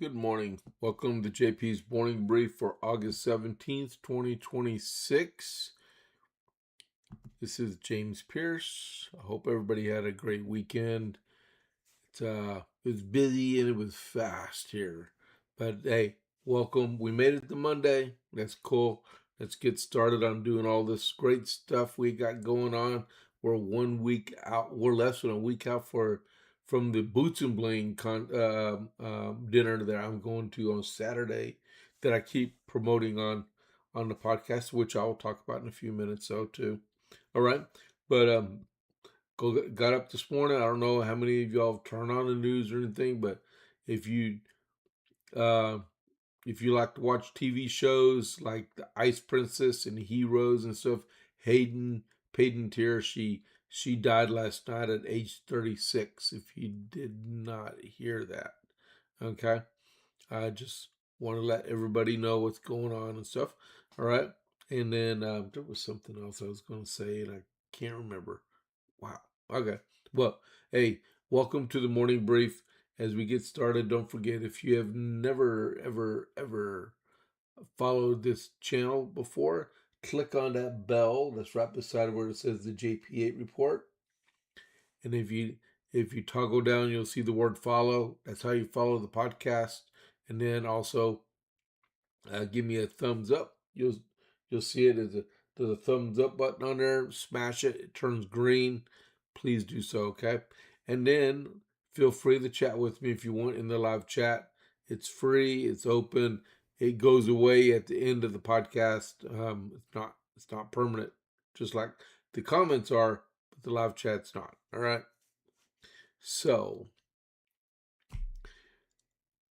Good morning. Welcome to JP's Morning Brief for August 17th, 2026. This is James Pierce. I hope everybody had a great weekend. It was busy and it was fast here. But hey, welcome. We made it to Monday. That's cool. Let's get started on doing all this great stuff we got going on. We're 1 week out. We're less than a week out from the Boots and Bling dinner that I'm going to on Saturday that I keep promoting on the podcast, which I'll talk about in a few minutes. So too. All right, but got up this morning. I don't know how many of y'all have turned on the news or anything, but if you uh, if you like to watch TV shows like the Ice Princess and Heroes and stuff, Hayden Panettiere, she died last night at age 36. If you did not hear that, okay, I just want to let everybody know what's going on and stuff. All right, and then there was something else I was going to say and I can't remember. Wow. Okay. Well, hey, welcome to the morning brief. As we get started, don't forget if you have never, ever followed this channel before, click on that bell that's right beside where it says the JP8 report. And if you toggle down, you'll see the word follow. That's how you follow the podcast. And then also give me a thumbs up. You'll see it there's a thumbs up button on there. Smash it. It turns green. Please do so, okay? And then feel free to chat with me if you want in the live chat. It's free. It's open. It goes away at the end of the podcast. It's not permanent, just like the comments are, but the live chat's not. All right. So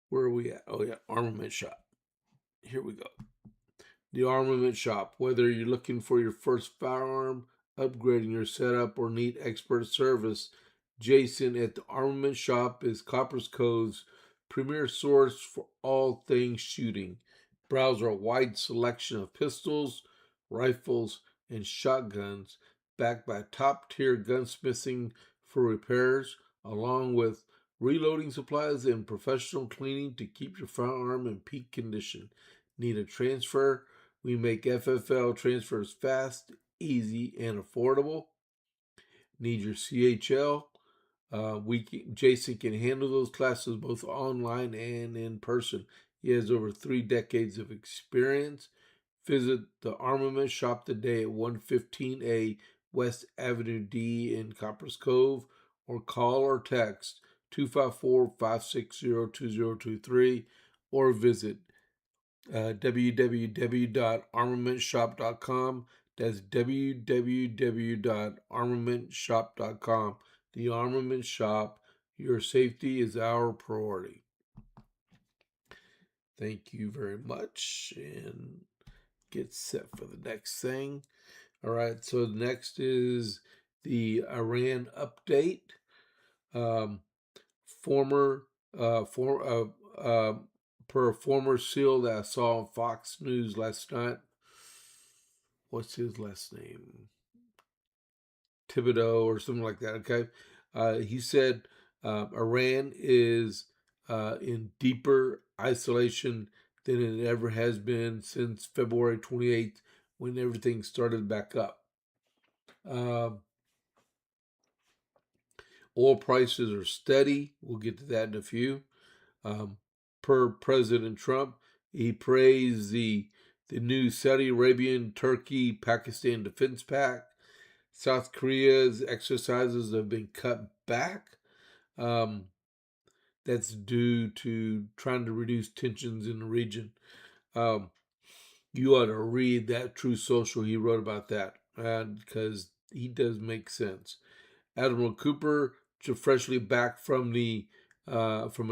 where are we at? Oh yeah, armament shop. Here we go. The Armament Shop. Whether you're looking for your first firearm, upgrading your setup, or need expert service, Jason at the Armament Shop is Copper's Cove's premier source for all things shooting. Browse our wide selection of pistols, rifles, and shotguns backed by top-tier gunsmithing for repairs, along with reloading supplies and professional cleaning to keep your firearm in peak condition. Need a transfer? We make FFL transfers fast, easy, and affordable. Need your CHL? Jason can handle those classes both online and in person. He has over 3 decades of experience. Visit the Armament Shop today at 115A West Avenue D in Coppers Cove, or call or text 254-560-2023, or visit www.armamentshop.com. That's www.armamentshop.com. The Armament Shop. Your safety is our priority. Thank you very much, and get set for the next thing. All right, so next is the Iran update. Former per a former SEAL that I saw on Fox News last night. What's his last name? Thibodeau or something like that. Okay, he said Iran is in deeper isolation than it ever has been since February 28th, when everything started back up. Oil prices are steady. We'll get to that in a few. Per President Trump, he praised the new Saudi Arabian, Turkey, Pakistan Defense Pact. South Korea's exercises have been cut back. That's due to trying to reduce tensions in the region. You ought to read that Truth Social. He wrote about that because he does make sense. Admiral Cooper, freshly back from a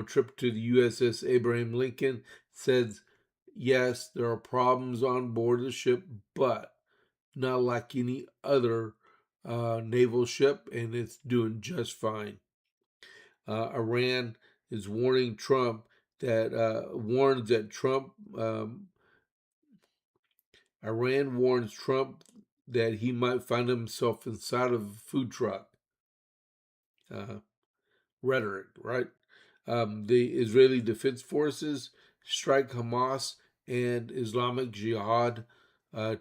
trip to the USS Abraham Lincoln, says, yes, there are problems on board the ship, but not like any other naval ship, and it's doing just fine. Iran is warning Trump that warns that Trump. Iran warns Trump that he might find himself inside of a food truck. Rhetoric, right? The Israeli Defense Forces strike Hamas and Islamic Jihad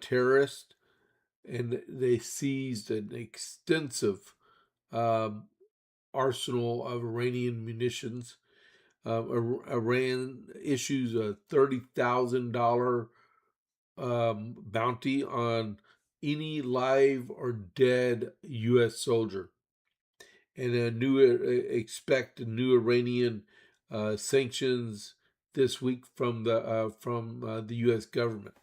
terrorists, and they seized an extensive um, arsenal of Iranian munitions. Iran issues a $30,000 bounty on any live or dead U.S. soldier, and expect new Iranian sanctions this week from the U.S. government.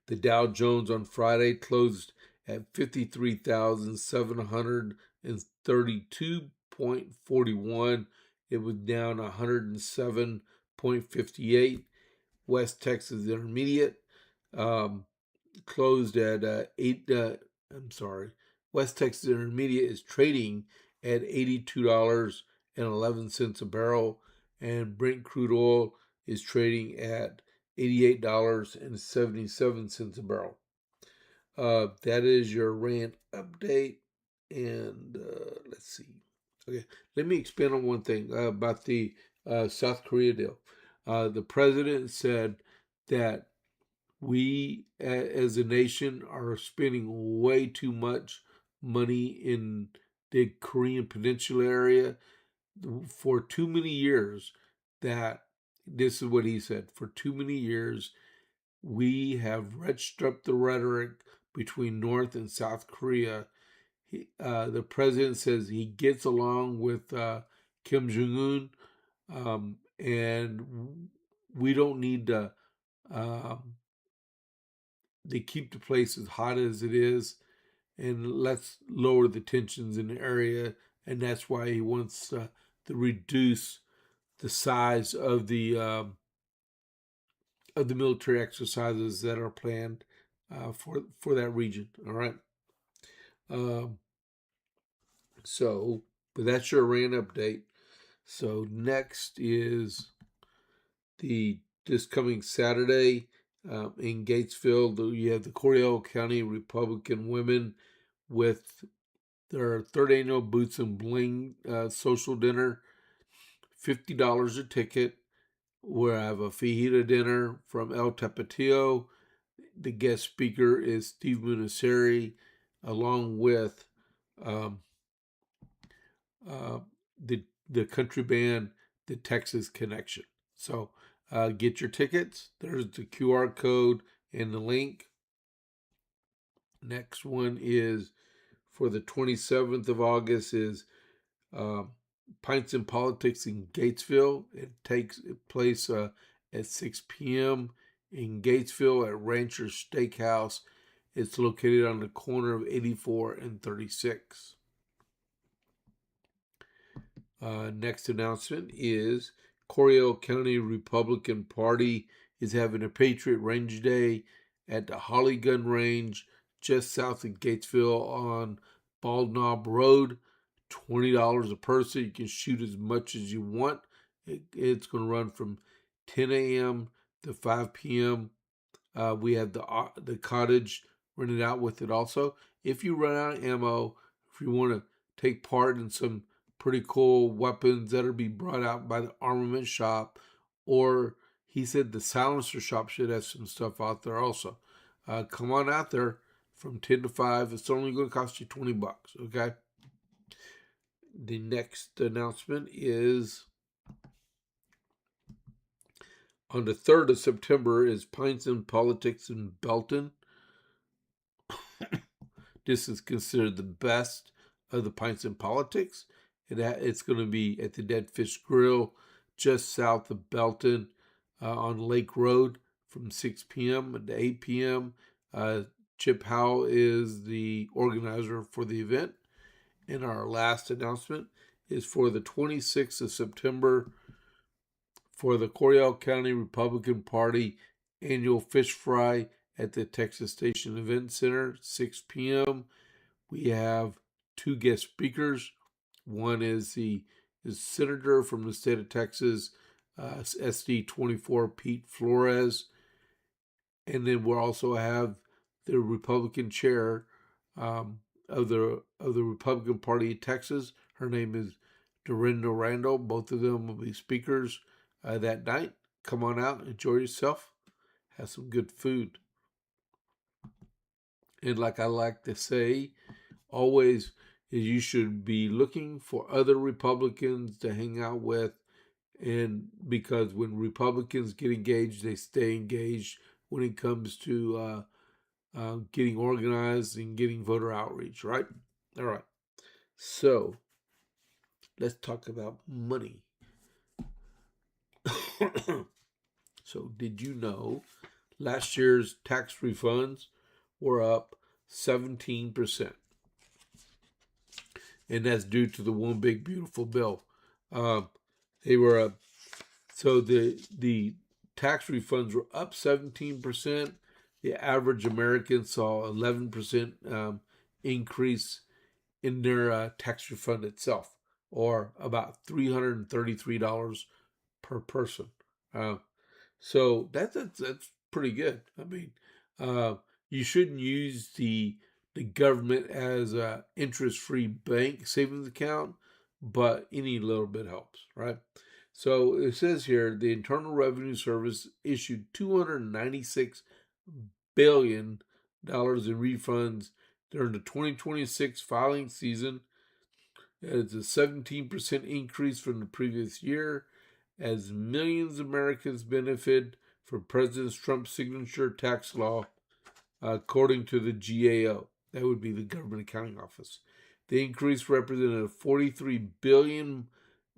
The Dow Jones on Friday closed at 53,732.41. It was down 107.58. West Texas Intermediate closed at West Texas Intermediate is trading at $82.11 a barrel, and Brent crude oil is trading at $88.77 a barrel. That is your rant update. And let's see. Okay, let me expand on one thing about the South Korea deal. The president said that we, as a nation, are spending way too much money in the Korean Peninsula area for too many years. That this is what he said: for too many years, we have retched up the rhetoric between North and South Korea. The president says he gets along with Kim Jong Un, and we don't need to. They keep the place as hot as it is, and let's lower the tensions in the area. And that's why he wants to reduce the size of the military exercises that are planned for that region. All right. But that's your Iran update. So next is this coming Saturday in Gatesville. You have the Coryell County Republican women with their third annual Boots and Bling social dinner. $50 a ticket. We'll have a fajita dinner from El Tapatio. The guest speaker is Steve Munaseri, along with the country band, the Texas Connection. So get your tickets. There's the QR code and the link. Next one is for the 27th of August is Pints and Politics in Gatesville. It takes place at 6 p.m. in Gatesville at Rancher Steakhouse. It's located on the corner of 84 and 36. Next announcement is Coryell County Republican Party is having a Patriot Range Day at the Holly Gun Range just south of Gatesville on Bald Knob Road. $20 a person. You can shoot as much as you want. It's going to run from 10 a.m. to 5 p.m. We have the cottage rented out with it also. If you run out of ammo, if you want to take part in some pretty cool weapons that'll be brought out by the armament shop, or he said the silencer shop should have some stuff out there also. Come on out there from 10 to 5. It's only going to cost you $20, okay? The next announcement is on the 3rd of September is Pints and Politics in Belton. This is considered the best of the Pints and Politics. It's going to be at the Dead Fish Grill just south of Belton on Lake Road from 6 p.m. to 8 p.m. Chip Howell is the organizer for the event. And our last announcement is for the 26th of September for the Coryell County Republican Party annual fish fry at the Texas Station Event Center, 6 p.m. We have two guest speakers. One is the senator from the state of Texas, SD 24, Pete Flores. And then we'll also have the Republican chair of the Republican Party of Texas. Her name is Dorinda Randall. Both of them will be speakers that night. Come on out, enjoy yourself, have some good food. And like I like to say, always you should be looking for other Republicans to hang out with. And because when Republicans get engaged, they stay engaged when it comes to getting organized and getting voter outreach, right? All right. So let's talk about money. So, did you know last year's tax refunds were up 17%? And that's due to the One Big Beautiful Bill. They were up. So the tax refunds were up 17%. The average American saw 11% increase in their tax refund itself, or about $333 per person. So that's pretty good. I mean, you shouldn't use the government as a interest-free bank savings account, but any little bit helps, right? So it says here the Internal Revenue Service issued $296 billion in refunds during the 2026 filing season. It's a 17% increase from the previous year, as millions of Americans benefit from President Trump's signature tax law, according to the GAO. That would be the Government Accounting Office. The increase represented $43 billion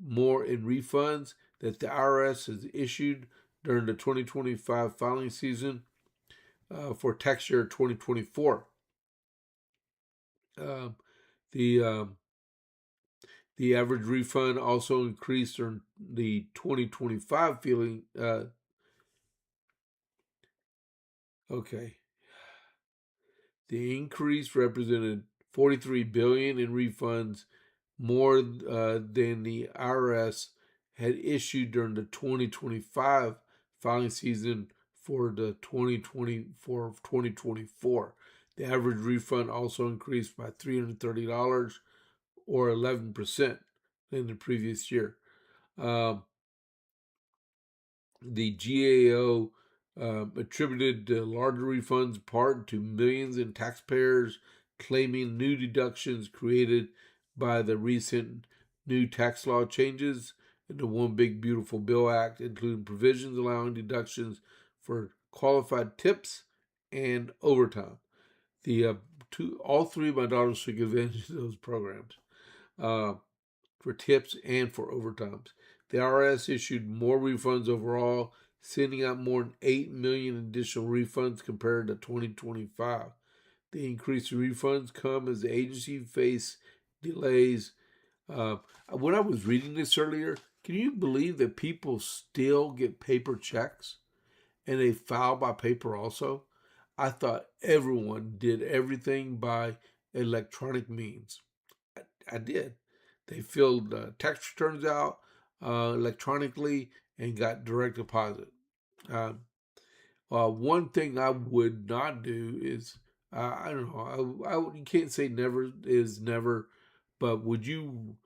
more in refunds that the IRS has issued during the 2025 filing season for tax year 2024. The average refund also increased during the 2025 filing. The increase represented $43 billion in refunds, more than the IRS had issued during the 2025 filing season for the 2024. The average refund also increased by $330, or 11% in the previous year. The GAO attributed the larger refunds in part to millions in taxpayers claiming new deductions created by the recent new tax law changes in the One Big Beautiful Bill Act, including provisions allowing deductions for qualified tips and overtime. All three of my daughters took advantage of those programs for tips and for overtimes. The IRS issued more refunds overall, sending out more than 8 million additional refunds compared to 2025. The increased refunds come as the agency faced delays. When I was reading this earlier, can you believe that people still get paper checks and they file by paper also? I thought everyone did everything by electronic means. I did. They filled tax returns out electronically and got direct deposit. One thing I would not do is, I don't know. You can't say never is never, but would you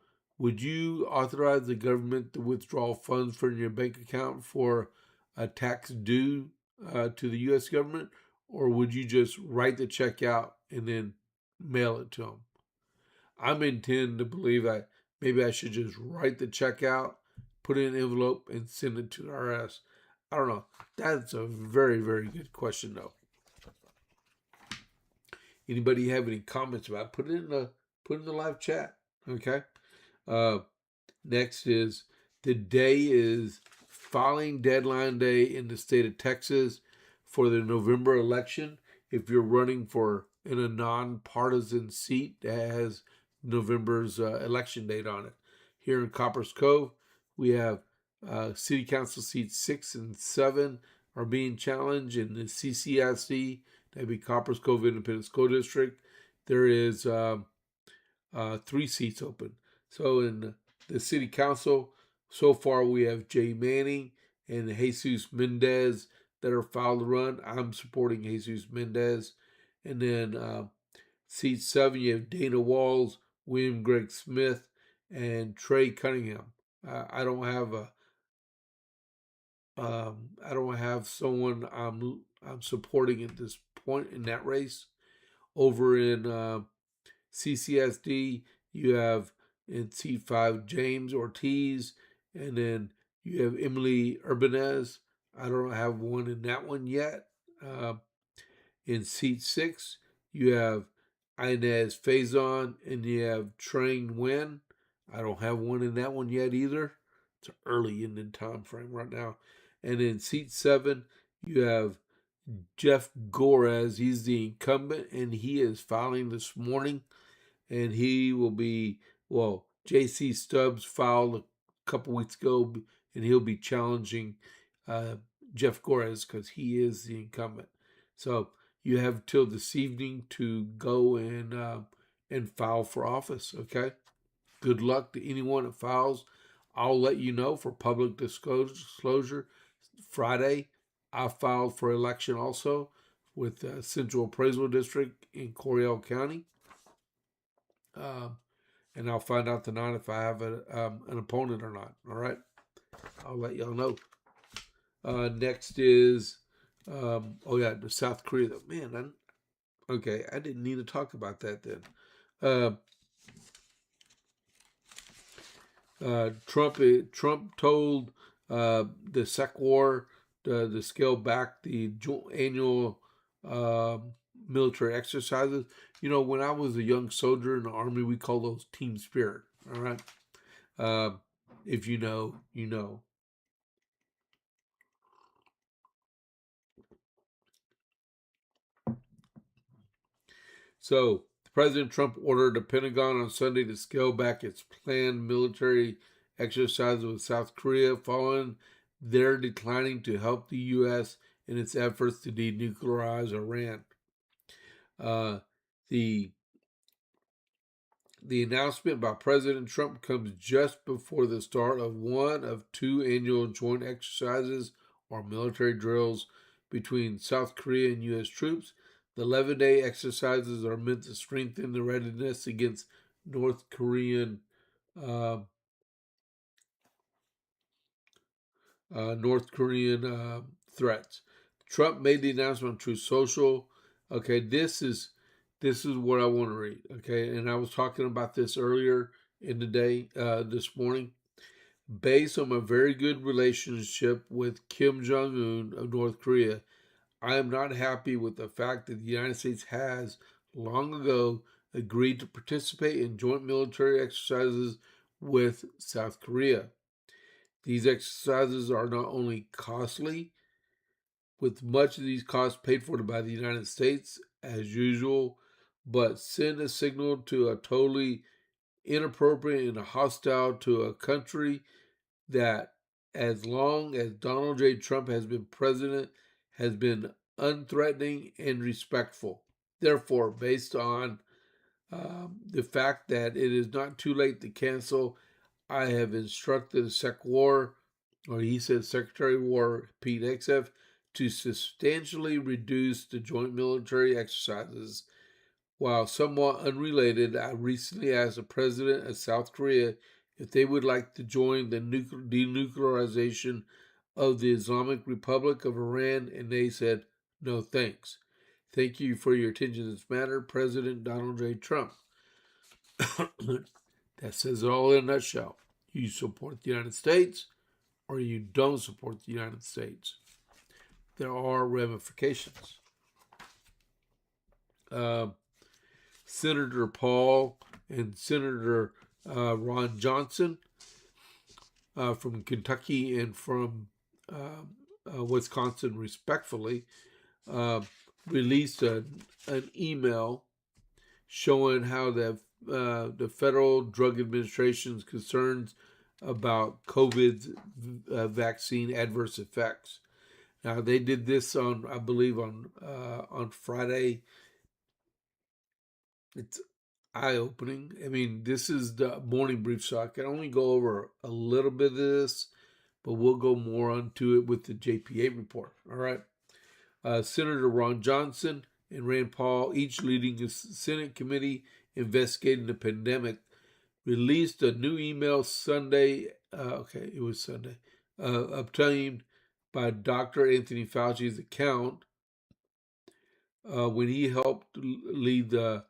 authorize the government to withdraw funds from your bank account for a tax due to the U.S. government, or would you just write the check out and then mail it to them? I'm intending to believe that maybe I should just write the check out, put it in an envelope, and send it to the IRS. I don't know. That's a very, very good question, though. Anybody have any comments about it? Put it in the live chat. Okay. Next is the day is filing deadline day in the state of Texas for the November election. If you're running in a nonpartisan seat that has November's election date on it. Here in Copperas Cove, we have City Council seats 6 and 7 are being challenged. In the CCIC, that'd be Copperas Cove Independent School District, there is 3 seats open. So in the City Council, so far we have Jay Manning and Jesus Mendez that are filed to run. I'm supporting Jesus Mendez. And then seat 7, you have Dana Walls, William Greg Smith, and Trey Cunningham. I don't have I don't have someone I'm supporting at this point in that race. Over in CCSD, you have in seat 5 James Ortiz, and then you have Emily Urbanez. I don't have one in that one yet. Uh, in seat 6, you have Inez Faison, and you have Train Nguyen. I don't have one in that one yet either. It's early in the time frame right now. And in seat 7, you have Jeff Gorez. He's the incumbent, and he is filing this morning. And he will be, well, J.C. Stubbs filed a couple weeks ago, and he'll be challenging uh, Jeff Gorez because he is the incumbent. So you have till this evening to go and file for office. Okay. Good luck to anyone that files. I'll let you know for public disclosure. Friday, I filed for election also with Central Appraisal District in Coryell County. And I'll find out tonight if I have an opponent or not. All right. I'll let y'all know. Next is, the South Korea. Man, okay, I didn't need to talk about that then. Trump told the SEC War to scale back the annual military exercises. You know, when I was a young soldier in the Army, we call those Team Spirit. All right. If you know, you know. So, President Trump ordered the Pentagon on Sunday to scale back its planned military exercises with South Korea following their declining to help the U.S. in its efforts to denuclearize Iran. The The announcement by President Trump comes just before the start of one of 2 annual joint exercises or military drills between South Korea and U.S. troops. The 11-day exercises are meant to strengthen the readiness against North Korean uh, threats. Trump made the announcement on Truth Social. Okay, this is what I want to read. Okay, and I was talking about this earlier in the day, this morning. Based on a very good relationship with Kim Jong Un of North Korea, I am not happy with the fact that the United States has long ago agreed to participate in joint military exercises with South Korea. These exercises are not only costly, with much of these costs paid for by the United States as usual, but send a signal to a totally inappropriate and hostile to a country that, as long as Donald J. Trump has been president, has been unthreatening and respectful. Therefore, based on the fact that it is not too late to cancel, I have instructed the Secretary of War Pete Hegseth to substantially reduce the joint military exercises. While somewhat unrelated, I recently asked the president of South Korea if they would like to join the denuclearization of the Islamic Republic of Iran, and they said, no thanks. Thank you for your attention to this matter, President Donald J. Trump. That says it all in a nutshell. You support the United States or you don't support the United States. There are ramifications. Senator Paul and Senator Ron Johnson from Kentucky and from Wisconsin, respectfully, released an email showing how the Federal Drug Administration's concerns about COVID's vaccine adverse effects. Now they did this on, I believe, on Friday. It's eye-opening. I mean, this is the morning brief, so I can only go over a little bit of this, but we'll go more onto it with the JPA report. All right. Senator Ron Johnson and Rand Paul, each leading a Senate committee investigating the pandemic, released a new email Sunday. It was Sunday, obtained by Dr. Anthony Fauci's account when he helped lead the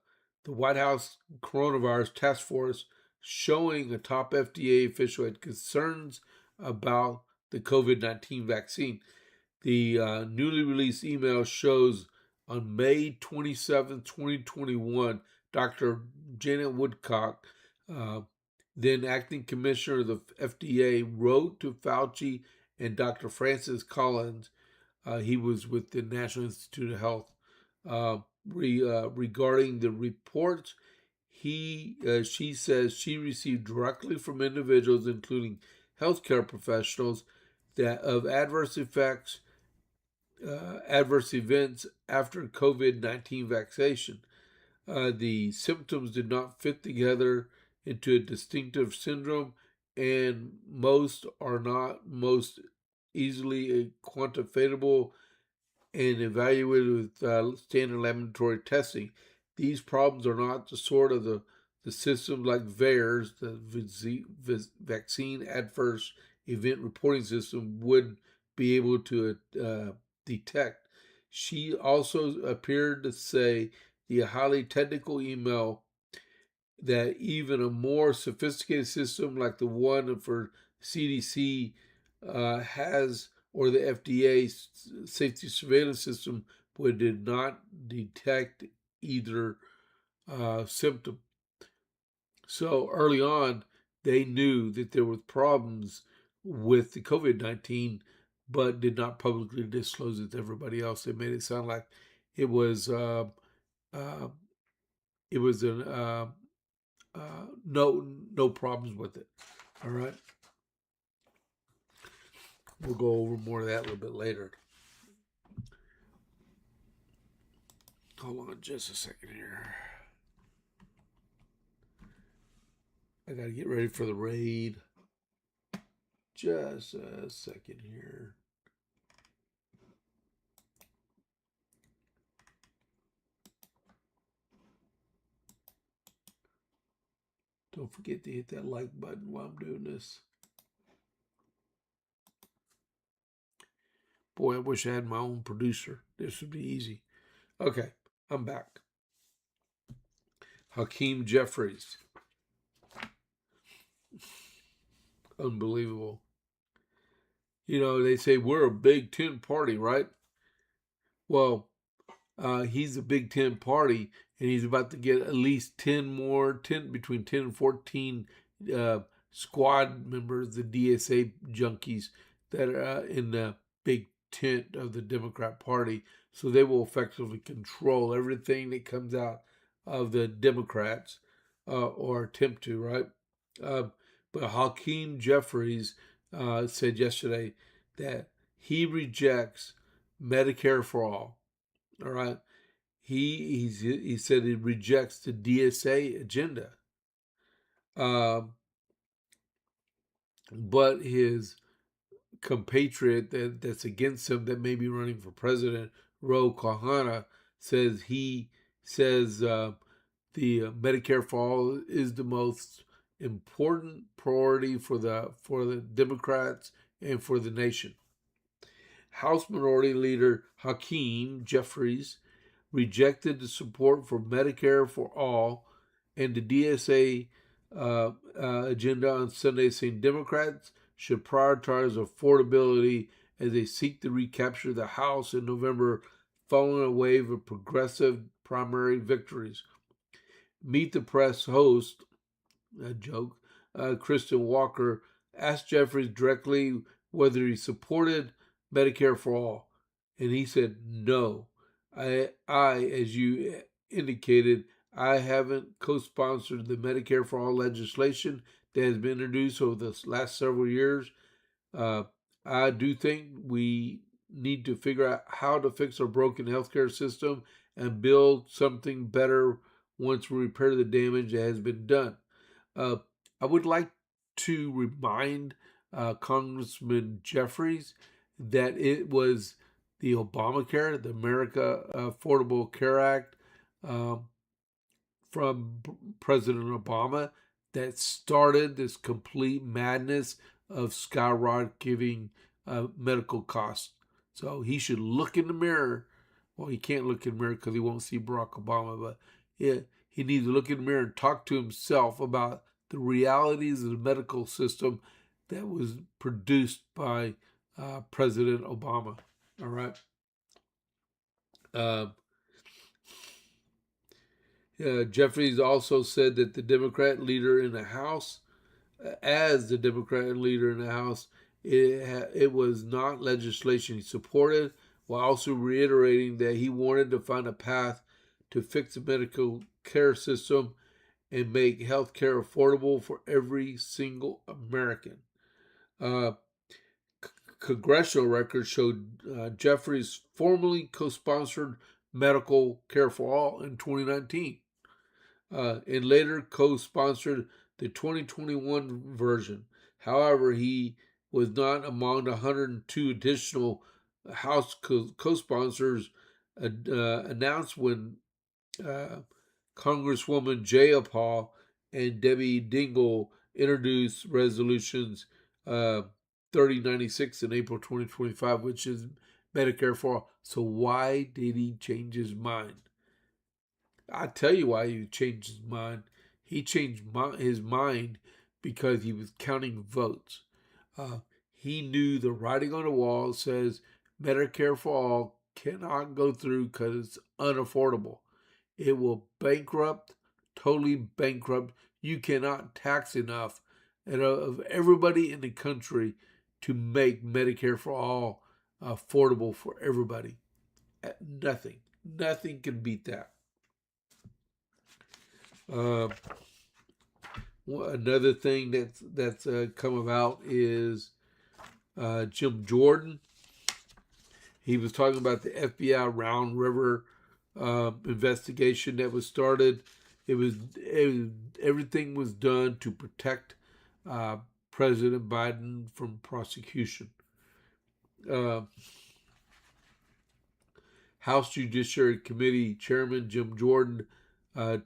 White House coronavirus task force, showing a top FDA official had concerns about the COVID-19 vaccine. The newly released email shows on May 27, 2021, Dr. Janet Woodcock, then acting commissioner of the FDA, wrote to Fauci and Dr. Francis Collins. He was with the National Institute of Health. Regarding the reports she says she received directly from individuals, including healthcare professionals, that of adverse effects, adverse events after COVID-19 vaccination. The symptoms did not fit together into a distinctive syndrome, and most are not most easily quantifiable and evaluated with standard laboratory testing. These problems are not the sort of the systems like VAERS, the Vaccine Adverse Event Reporting System, would be able to detect. She also appeared to say the highly technical email that even a more sophisticated system like the one for CDC has, or the FDA safety surveillance system, but did not detect either symptom. So early on, they knew that there were problems with the COVID-19, but did not publicly disclose it to everybody else. They made it sound like it was uh, it was an no problems with it. All right, we'll go over more of that a little bit later. Hold on just a second here. I gotta get ready for the raid. Just a second here. Don't forget to hit that like button while I'm doing this. Boy, I wish I had my own producer. This would be easy. Okay, I'm back. Hakeem Jeffries. Unbelievable. You know, they say we're a Big Ten party, right? Well, he's a Big Ten party, and he's about to get at least 10 more, between 10 and 14 squad members, the DSA junkies that are in the big tent of the Democrat Party. So they will effectively control everything that comes out of the Democrats, or attempt to, right? Uh, but Hakeem Jeffries said yesterday that he rejects Medicare for all. All right. He said he rejects the DSA agenda. But his compatriot that's against him, that may be running for president, Ro Khanna, says the Medicare for all is the most important priority for the Democrats and for the nation. House Minority Leader Hakeem Jeffries rejected the support for Medicare for all and the DSA agenda on Sunday, saying Democrats should prioritize affordability as they seek to recapture the House in November following a wave of progressive primary victories. Meet the Press host, a joke, Kristen Walker, asked Jeffries directly whether he supported Medicare for all, and he said no. As you indicated, I haven't co-sponsored the Medicare for All legislation that has been introduced over the last several years. I do think we need to figure out how to fix our broken healthcare system and build something better once we repair the damage that has been done. I would like to remind Congressman Jeffries that it was the Obamacare, the America Affordable Care Act, from President Obama, that started this complete madness of skyrocketing medical costs. So he should look in the mirror. Well, he can't look in the mirror because he won't see Barack Obama, but he needs to look in the mirror and talk to himself about the realities of the medical system that was produced by President Obama. All right. Jeffries also said that the Democrat leader in the House, as the Democrat leader in the House, it was not legislation he supported, while also reiterating that he wanted to find a path to fix the medical care system and make health care affordable for every single American. Congressional records showed Jeffries formally co-sponsored Medical Care for All in 2019. And later co-sponsored the 2021 version. However, he was not among the 102 additional House co-sponsors announced when Congresswoman Jayapal and Debbie Dingell introduced resolutions 3096 in April 2025, which is Medicare for All. So why did he change his mind? I tell you why he changed his mind. He changed his mind because he was counting votes. He knew the writing on the wall says Medicare for All cannot go through because it's unaffordable. It will totally bankrupt. You cannot tax enough of everybody in the country to make Medicare for All affordable for everybody. Nothing can beat that. Another thing that's come about is Jim Jordan. He was talking about the FBI Round River investigation that was started. Everything was done to protect President Biden from prosecution. House Judiciary Committee Chairman Jim Jordan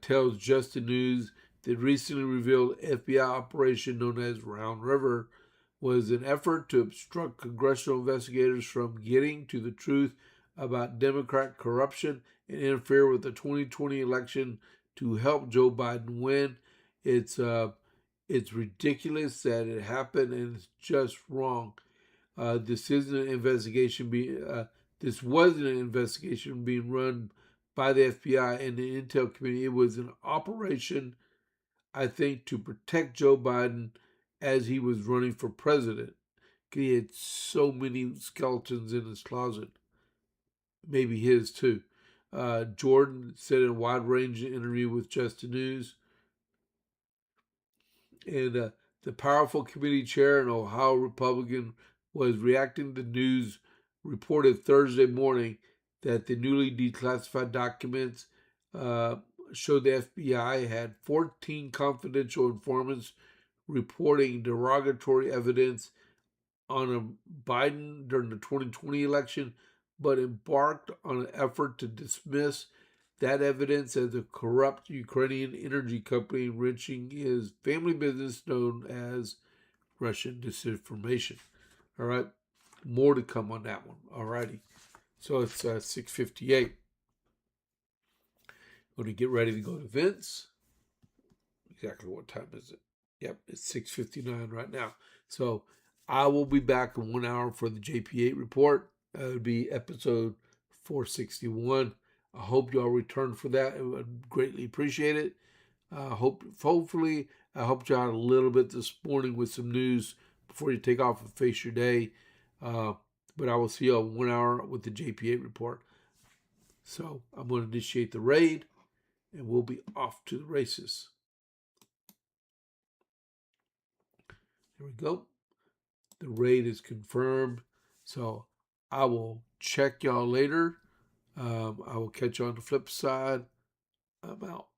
tells Just the News that recently revealed FBI operation known as Round River was an effort to obstruct congressional investigators from getting to the truth about Democrat corruption and interfere with the 2020 election to help Joe Biden win. It's ridiculous that it happened, and it's just wrong. This isn't an investigation this wasn't an investigation being run by the FBI and the Intel Committee. It was an operation, I think, to protect Joe Biden as he was running for president. He had so many skeletons in his closet. Maybe his too. Jordan said in a wide-ranging interview with Just the News. And the powerful committee chair, an Ohio Republican, was reacting to news reported Thursday morning that the newly declassified documents showed the FBI had 14 confidential informants reporting derogatory evidence on Biden during the 2020 election, but embarked on an effort to dismiss that evidence as a corrupt Ukrainian energy company enriching his family business known as Russian disinformation. All right. More to come on that one. All righty. So it's 6:58. Going to get ready to go to Vince. Exactly what time is it? Yep, it's 6:59 right now. So I will be back in 1 hour for the JP8 report. It would be episode 461. I hope y'all return for that. I would greatly appreciate it. Hopefully, I helped you out a little bit this morning with some news before you take off and face your day. But I will see you in 1 hour with the JP8 report. So I'm going to initiate the raid, and we'll be off to the races. There we go. The raid is confirmed. So I will check y'all later. I will catch you on the flip side. I'm out.